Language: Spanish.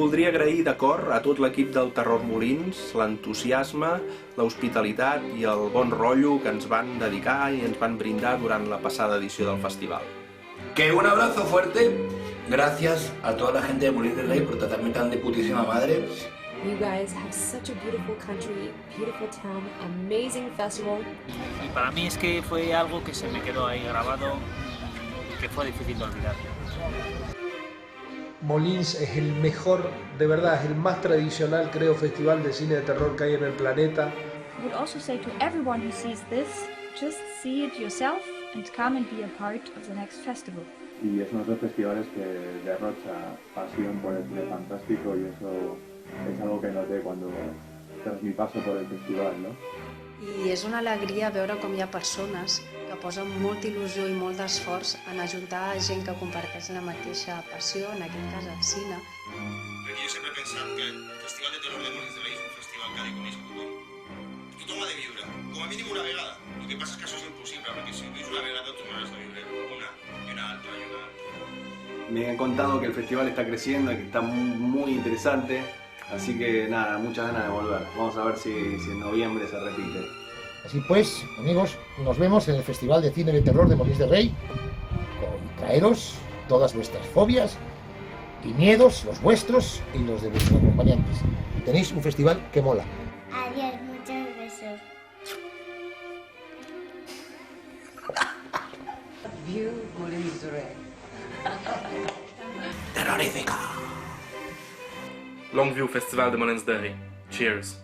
voldria agrair de cor a tot l'equip del Terror Molins l'entusiasme, l'hospitalitat i el bon rotllo que ens van dedicar i ens van brindar durant la passada edició del festival. Que un abrazo fuerte, gracias a toda la gente de Molins de Rey por tratarme tan de putísima madre. You guys have such a beautiful country, beautiful town, amazing festival. Y para mí es que fue algo que se me quedó ahí grabado y que fue difícil de olvidar. Molins es el mejor, de verdad, es el más tradicional, creo, festival de cine de terror que hay en el planeta. I would also say to everyone who sees this, just see it yourself and come and be a part of the next festival. Y es uno de los festivales que derrocha pasión por el cine fantástico y eso es algo que noté tras mi paso por el festival, ¿no? I és una alegria veure com hi ha persones que posen molta il·lusió i molt d'esforç en ajuntar gent que comparteix la mateixa passió, en aquest cas el cine. Perquè jo sempre he pensat que el Festival de Terror de Molins de Rei és un festival que ha de conèixer tothom. Tothom ha de viure, com a mínim una vegada. Lo que passa és que això és impossible, perquè si ho vius una vegada, tornaràs a viure una, y una altra, y una altra. Me han contado que el festival está creciendo y que está muy interesante. Así que nada, muchas ganas de volver. Vamos a ver si en noviembre se repite. Así pues, amigos, nos vemos en el Festival de Cine de Terror de Molins de Rey. Con traeros todas vuestras fobias y miedos, los vuestros y los de vuestros acompañantes. Tenéis un festival que mola. Adiós, muchos besos. View Molins de Rey. Terrorífica. Longview Festival de Molins de Rey. Cheers.